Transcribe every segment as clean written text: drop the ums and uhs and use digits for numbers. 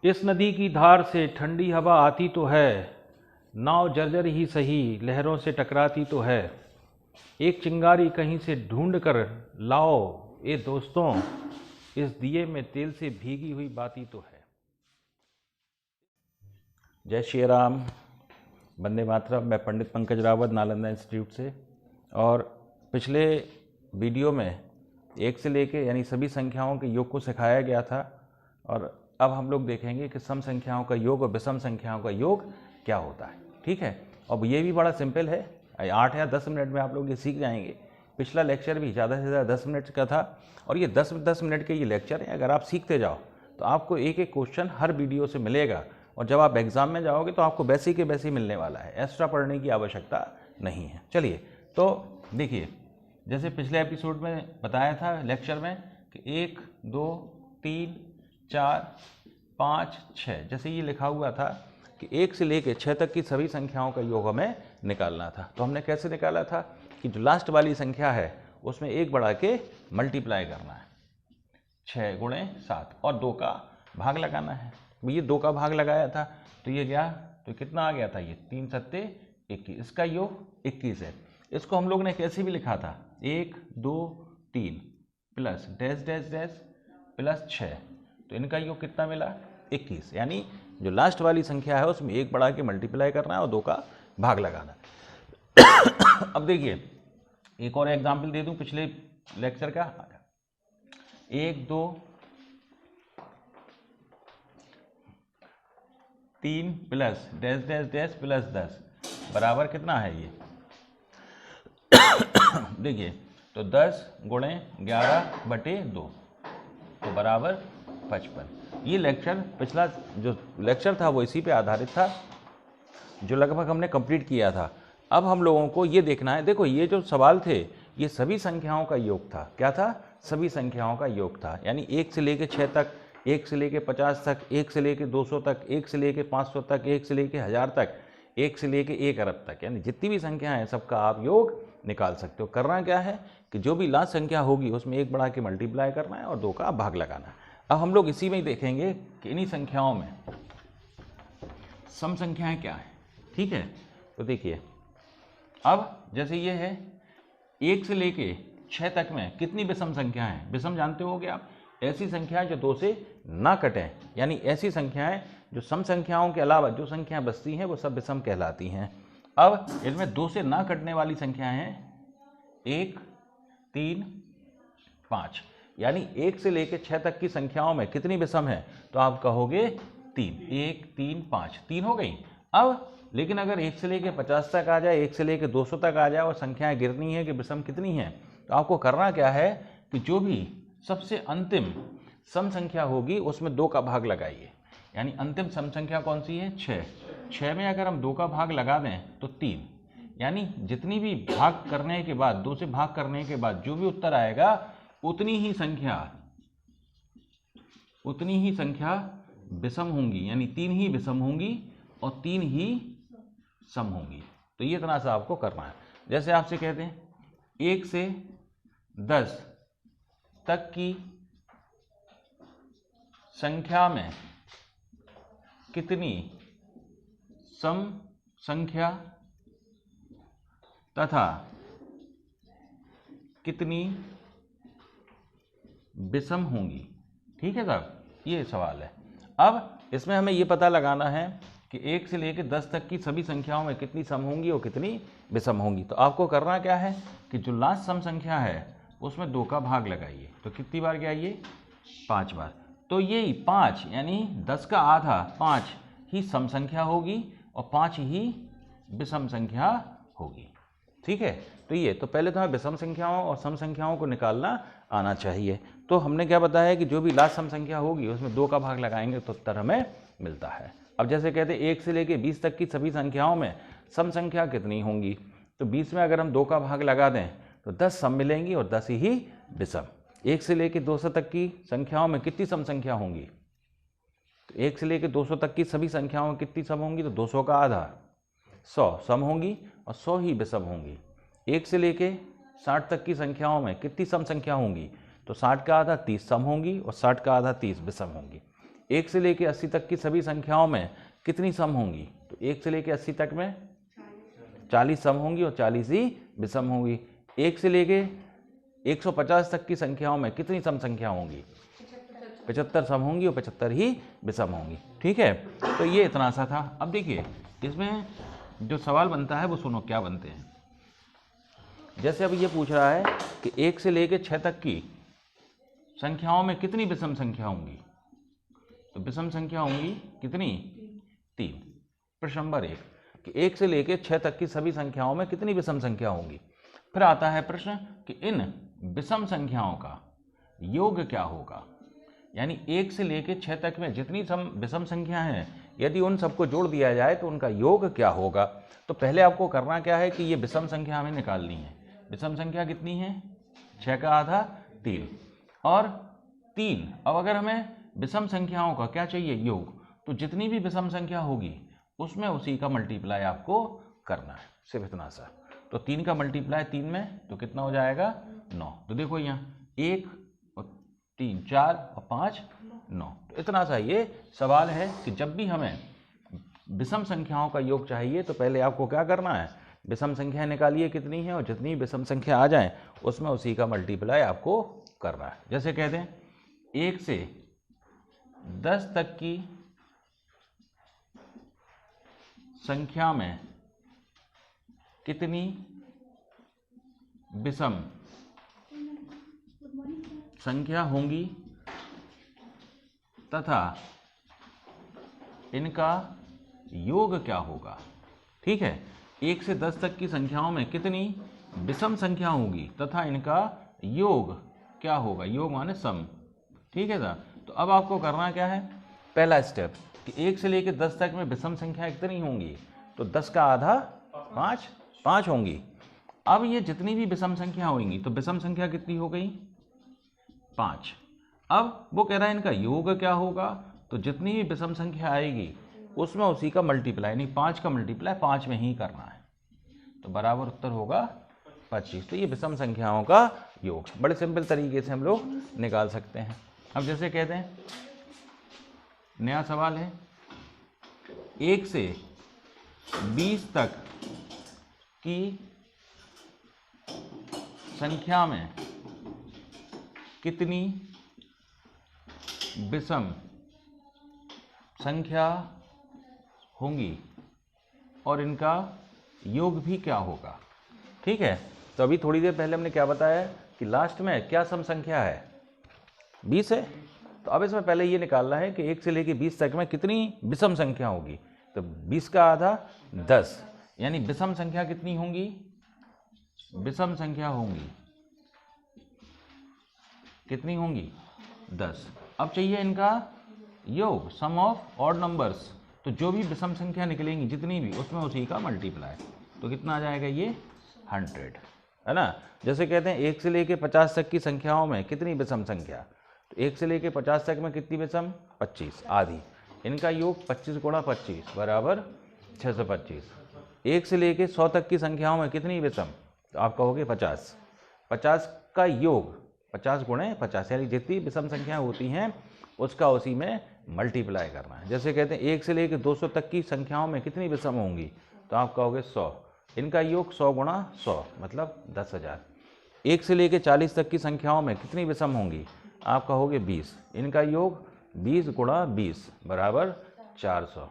इस नदी की धार से ठंडी हवा आती तो है, नाव जर्जर ही सही लहरों से टकराती तो है। एक चिंगारी कहीं से ढूंढ कर लाओ ए दोस्तों, इस दिए में तेल से भीगी हुई बाती तो है। जय श्री राम, वंदे मातरम। मैं पंडित पंकज रावत, नालंदा इंस्टीट्यूट से। और पिछले वीडियो में एक से लेके यानी सभी संख्याओं के योग को सिखाया गया था, और अब हम लोग देखेंगे कि सम संख्याओं का योग और विषम संख्याओं का योग क्या होता है। ठीक है, अब ये भी बड़ा सिंपल है, 8 या 10 मिनट में आप लोग ये सीख जाएंगे। पिछला लेक्चर भी ज़्यादा से ज़्यादा 10 मिनट का था, और ये 10 मिनट के ये लेक्चर हैं। अगर आप सीखते जाओ तो आपको एक एक क्वेश्चन हर वीडियो से मिलेगा, और जब आप एग्ज़ाम में जाओगे तो आपको वैसे के वैसे मिलने वाला है, एक्स्ट्रा पढ़ने की आवश्यकता नहीं है। चलिए, तो देखिए, जैसे पिछले एपिसोड में बताया था लेक्चर में कि 1 2 3 4 5 6, जैसे ये लिखा हुआ था कि 1 से लेकर 6 तक की सभी संख्याओं का योग हमें निकालना था। तो हमने कैसे निकाला था कि जो लास्ट वाली संख्या है उसमें 1 बढ़ा के मल्टीप्लाई करना है, 6 गुणे 7, और 2 का भाग लगाना है। ये 2 का भाग लगाया था तो ये गया, तो कितना आ गया था, ये 3 सत्ते 21, इसका योग 21 है। इसको हम लोग ने कैसे भी लिखा था, 1 2 3 plus dash dash dash plus 6, तो इनका योग कितना मिला, 21। यानी जो लास्ट वाली संख्या है उसमें 1 बढ़ा के मल्टीप्लाई करना है और 2 का भाग लगाना है। अब देखिए, एक और एग्जाम्पल दे दूं पिछले लेक्चर का। 1 2 3 plus dash dash dash plus 10 बराबर कितना है ये देखिए, तो 10 गुणे 11/2 तो बराबर 55। ये लेक्चर, पिछला जो लेक्चर था वो इसी पे आधारित था, जो लगभग हमने कंप्लीट किया था। अब हम लोगों को ये देखना है, देखो ये जो सवाल थे ये सभी संख्याओं का योग था। क्या था? सभी संख्याओं का योग था। यानी 1 से लेके 6 तक, 1 से लेके 50 तक, 1 से लेके 200 तक, 1 से लेके 500 तक, 1 से लेके 1000 तक, 1 से लेके 1 अरब तक, यानी जितनी भी संख्या है सबका आप योग निकाल सकते हो। करना क्या है कि जो भी लास्ट संख्या होगी उसमें 1 बढ़ा के मल्टीप्लाई करना है और 2 का भाग लगाना है। अब हम लोग इसी में ही देखेंगे कि इन्हीं संख्याओं में सम संख्याएं क्या है। ठीक है, तो देखिए, अब जैसे ये है 1 से लेके 6 तक में कितनी विषम संख्या है? विषम जानते होगे आप, ऐसी संख्याएं जो 2 से ना कटें, यानी ऐसी संख्याएं जो सम संख्याओं के अलावा जो संख्याएं बचती हैं वो सब विषम कहलाती हैं। अब इनमें 2 से ना कटने वाली संख्याएं हैं 1 3 5, यानी 1 से लेकर 6 तक की संख्याओं में कितनी विषम है? तो आप कहोगे 3, 1 3 5, 3 हो गई। अब लेकिन अगर 1 से लेकर 50 तक आ जाए, 1 से लेकर 200 तक आ जाए और संख्याएं गिरनी है कि विषम कितनी है, तो आपको करना क्या है कि जो भी सबसे अंतिम सम संख्या होगी उसमें 2 का भाग लगाइए। यानी अंतिम सम संख्या कौन सी है? 6 में अगर हम 2 का भाग लगा दें तो 3, यानी जितनी भी भाग करने के बाद, 2 से भाग करने के बाद जो भी उत्तर आएगा उतनी ही संख्या विषम होंगी, यानी 3 ही विषम होंगी और 3 ही सम होंगी। तो ये इतना सा आपको करना है। जैसे आपसे कहते हैं 1 से 10 तक की संख्या में कितनी सम संख्या तथा कितनी विषम होंगी। ठीक है साहब, ये सवाल है। अब इसमें हमें ये पता लगाना है कि 1 से लेकर 10 तक की सभी संख्याओं में कितनी सम होंगी और कितनी विषम होंगी। तो आपको करना क्या है कि जो लास्ट सम संख्या है उसमें 2 का भाग लगाइए। तो कितनी बार गया ये? 5 बार। तो ये 5 यानी 10 का आधा 5 ही सम संख्या होगी और 5 ही विषम संख्या होगी। ठीक है, तो ये तो पहले तो हमें विषम संख्याओं और सम संख्याओं को निकालना आना चाहिए। तो हमने क्या बताया कि जो भी लास्ट सम संख्या होगी उसमें 2 का भाग लगाएंगे तो उत्तर हमें मिलता है। अब जैसे कहते हैं 1 से लेकर 20 तक की सभी संख्याओं में सम संख्या कितनी होंगी, तो 20 में अगर हम 2 का भाग लगा दें तो 10 सम मिलेंगी और 10 ही विषम। 1 से लेकर 200 तक की संख्याओं में कितनी सम संख्या होंगी? तो 1 से लेकर 200 तक की सभी संख्याओं में कितनी सम होंगी? तो 200 का आधा 100 सम होंगी और 100 ही विषम होंगी। 1 से लेकर 60 तक की संख्याओं में कितनी सम संख्या होंगी? तो 60 का आधा 30 सम होंगी और 60 का आधा 30 विषम होंगी। 1 से लेके 80 तक की सभी संख्याओं में कितनी सम होंगी? तो 1 से लेके 80 तक में 40 सम होंगी और 40 ही विषम होंगी। 1 से लेके 150 तक की संख्याओं में कितनी सम संख्या होंगी? 75 सम होंगी और 75 ही विषम होंगी। ठीक है, तो ये इतना सा था। अब देखिए इसमें जो सवाल बनता है वो सुनो क्या बनते हैं। जैसे अब ये पूछ रहा है कि 1 से लेके 6 तक की संख्याओं में कितनी विषम संख्या होंगी? तो विषम संख्या होंगी कितनी? 3। प्रश्न नंबर 1 कि 1 से लेके 6 तक की सभी संख्याओं में कितनी विषम संख्या होंगी। फिर आता है प्रश्न कि इन विषम संख्याओं का योग क्या होगा, यानी 1 से लेके 6 तक में जितनी विषम संख्या हैं यदि उन सबको जोड़ दिया जाए तो उनका योग क्या होगा। तो पहले आपको करना क्या है कि ये विषम संख्या हमें निकालनी है। विषम संख्या कितनी है? 6 का आधा 3 और 3। अब अगर हमें विषम संख्याओं का क्या चाहिए? योग। तो जितनी भी विषम संख्या होगी उसमें उसी का मल्टीप्लाई आपको करना है, सिर्फ इतना सा। तो 3 का मल्टीप्लाई 3 में तो कितना हो जाएगा? 9। तो देखो यहाँ 1 और 3 4 और 5 9। तो इतना सा ये सवाल है कि जब भी हमें विषम संख्याओं का योग चाहिए तो पहले आपको क्या करना है? विषम संख्या निकालिए कितनी है और जितनी विषम संख्या आ जाए उसमें उसी का मल्टीप्लाई आपको करना है। जैसे कहते हैं 1 से 10 तक की संख्या में कितनी विषम संख्या होंगी तथा इनका योग क्या होगा। ठीक है, 1 से 10 तक की संख्याओं में कितनी विषम संख्या होगी तथा इनका योग क्या होगा। योग माने सम। ठीक है सर। तो अब आपको करना क्या है? पहला स्टेप कि 1 से लेकर 10 तक में विषम संख्या कितनी होंगी? तो 10 का आधा 5 होंगी। अब ये जितनी भी विषम संख्या होंगी तो विषम संख्या कितनी हो गई? 5। अब वो कह रहा है इनका योग क्या होगा। तो जितनी भी विषम संख्या आएगी उसमें उसी का मल्टीप्लाई, नहीं 5 का मल्टीप्लाई 5 में ही करना है। तो बराबर उत्तर होगा 25। तो ये विषम संख्याओं का योग बड़े सिंपल तरीके से हम लोग निकाल सकते हैं। अब जैसे कहते हैं नया सवाल है 1 से 20 तक की संख्या में कितनी विषम संख्या होंगी और इनका योग भी क्या होगा। ठीक है, तो अभी थोड़ी देर पहले हमने क्या बताया कि लास्ट में क्या सम संख्या है? 20 है। तो अब इसमें पहले ये निकालना है कि 1 से लेकर 20 तक में कितनी विषम संख्या होगी। तो 20 का आधा 10, यानी विषम संख्या कितनी होंगी? विषम संख्या होंगी कितनी होंगी? 10। अब चाहिए इनका योग, सम ऑफ ऑड नंबर्स। तो जो भी विषम संख्या निकलेंगी जितनी भी उसमें उसी का मल्टीप्लाई। तो कितना आ जाएगा? ये 100 है ना। जैसे कहते हैं 1 से लेके 50 तक की संख्याओं में कितनी विषम संख्या। तो 1 से लेके 50 तक में कितनी विषम? 25 आधी। इनका योग 25 गुणा 25 बराबर 625। 1 से लेके 100 तक की संख्याओं में कितनी विषम? तो आप कहोगे 50। 50 का योग 50 गुणे 50, यानी जितनी विषम संख्या होती हैं उसका उसी में मल्टीप्लाई करना है। जैसे कहते हैं 1 से लेकर 200 तक की संख्याओं में कितनी विषम होंगी। तो आप कहोगे 100। इनका योग 100 गुणा 100 मतलब 10,000। 1 से लेकर 40 तक की संख्याओं में कितनी विषम होंगी। आप कहोगे 20। इनका योग 20 गुणा 20 बराबर 400।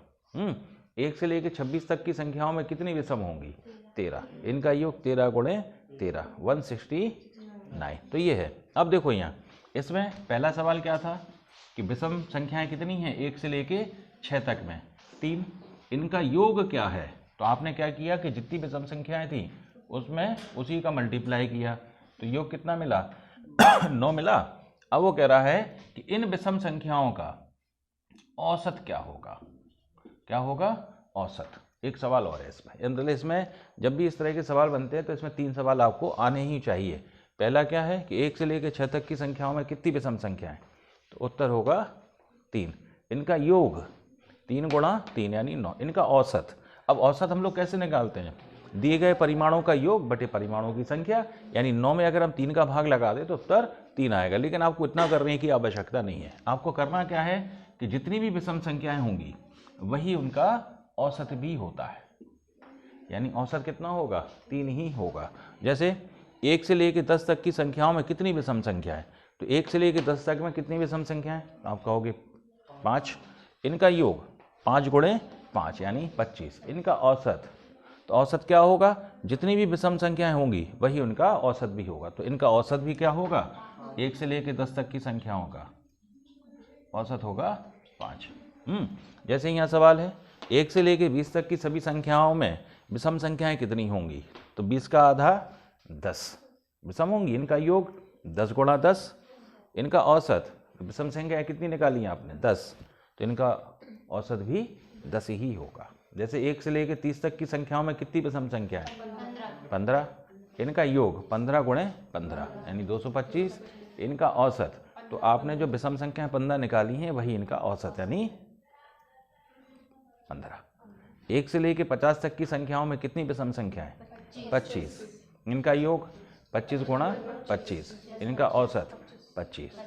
1 से लेकर 26 तक की संख्याओं में कितनी विषम होंगी। 13। इनका योग 13 गुणे 13 169। तो ये है। अब देखो यहाँ इसमें पहला सवाल क्या था कि विषम संख्याएं कितनी हैं 1 से लेके 6 तक में 3। इनका योग क्या है। तो आपने क्या किया कि जितनी विषम संख्याएं थी उसमें उसी का मल्टीप्लाई किया। तो योग कितना मिला? 9 मिला। अब वो कह रहा है कि इन विषम संख्याओं का औसत क्या होगा। क्या होगा? औसत। एक सवाल और है इसमें। जनरली इसमें जब भी इस तरह के सवाल बनते हैं तो इसमें 3 सवाल आपको आने ही चाहिए। पहला क्या है कि 1 से लेकर 6 तक की संख्याओं में कितनी विषम संख्याएं। तो उत्तर होगा 3। इनका योग 3 गुणा 3 यानी 9। इनका औसत। अब औसत हम लोग कैसे निकालते हैं? दिए गए परिमाणों का योग बटे परिमाणों की संख्या, यानी 9 में अगर हम 3 का भाग लगा दें तो उत्तर 3 आएगा। लेकिन आपको इतना करने की आवश्यकता नहीं है। आपको करना क्या है कि जितनी भी विषम संख्याएं होंगी वही उनका औसत भी होता है, यानी औसत कितना होगा, 3 ही होगा। जैसे 1 से लेकर 10 तक की संख्याओं में कितनी विषम संख्या है, तो 1 से लेकर 10 तक में कितनी विषम संख्या है, तो आप कहोगे 5, इनका योग 5 गुणे 5 यानी 25, इनका औसत, तो औसत क्या होगा, जितनी भी विषम संख्याएं होंगी वही उनका औसत भी होगा, तो इनका औसत भी क्या होगा, 1 से लेकर 10 तक की संख्याओं का औसत होगा 5। जैसे यहाँ सवाल है 1 से लेकर 20 तक की सभी संख्याओं में विषम संख्याएं कितनी होंगी, तो 20 का आधा 10 विषम होंगी, इनका योग 10 गुणा 10, इनका औसत, विषम संख्या कितनी निकाली है आपने 10, तो इनका औसत भी 10 ही होगा। जैसे 1 से लेकर 30 तक की संख्याओं में कितनी विषम संख्या है 15, इनका योग 15 गुणे 15 यानी 225, इनका औसत, तो आपने जो विषम संख्या 15 निकाली हैं वही इनका औसत यानी 15। 1 से लेकर 50 तक की संख्याओं में कितनी विषम संख्या है 25, इनका योग 25 गुणा 25, इनका औसत 25।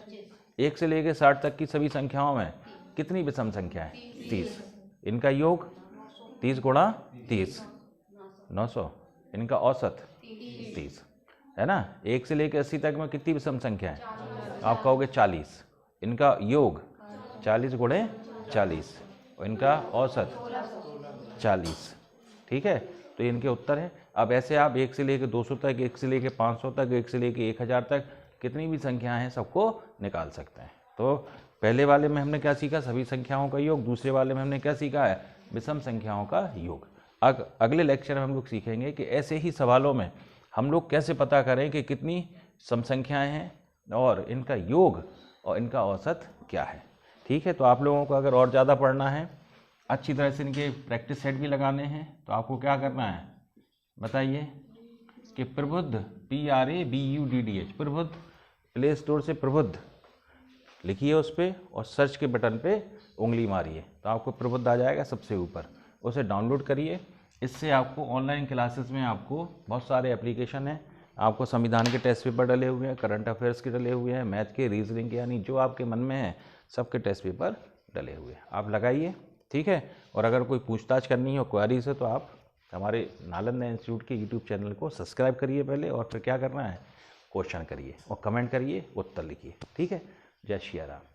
1 से लेकर 60 तक की सभी संख्याओं में कितनी विषम संख्या है 30, इनका योग 30 गुणा 30 900, इनका औसत 30 है ना। 1 से लेकर 80 तक में कितनी विषम संख्या है, आप कहोगे 40, इनका योग 40 गुणे 40 और इनका औसत 40, ठीक है। तो इनके उत्तर हैं। अब ऐसे आप 1 से लेकर 200 तक, 1 से लेकर 500 तक, 1 से लेकर 1000 तक कितनी भी संख्याएं हैं सबको निकाल सकते हैं। तो पहले वाले में हमने क्या सीखा, सभी संख्याओं का योग, दूसरे वाले में हमने क्या सीखा है, विषम संख्याओं का योग। अगले लेक्चर में हम लोग सीखेंगे कि ऐसे ही सवालों में हम लोग कैसे पता करें कि कितनी सम संख्याएँ हैं और इनका योग और इनका औसत क्या है। ठीक है, तो आप लोगों को अगर और ज़्यादा पढ़ना है, अच्छी तरह से इनके प्रैक्टिस सेट भी लगाने हैं, तो आपको क्या करना है बताइए कि प्रबुद्ध PRABUDDH प्रबुद्ध, प्ले स्टोर से प्रबुद्ध लिखिए उस पर और सर्च के बटन पे उंगली मारिए तो आपको प्रबुद्ध आ जाएगा सबसे ऊपर, उसे डाउनलोड करिए। इससे आपको ऑनलाइन क्लासेस में आपको बहुत सारे एप्लीकेशन हैं, आपको संविधान के टेस्ट पेपर डले हुए हैं, करंट अफेयर्स के डले हुए हैं, मैथ के, रीजनिंग के, यानी जो आपके मन में है सबके टेस्ट पेपर डले हुए हैं, आप लगाइए। ठीक है, और अगर कोई पूछताछ करनी हो, क्वेरीज है, तो आप हमारे नालंदा इंस्टीट्यूट के यूट्यूब चैनल को सब्सक्राइब करिए पहले, और फिर क्या करना है, क्वेश्चन करिए और कमेंट करिए, उत्तर लिखिए। ठीक है, जय श्री राम।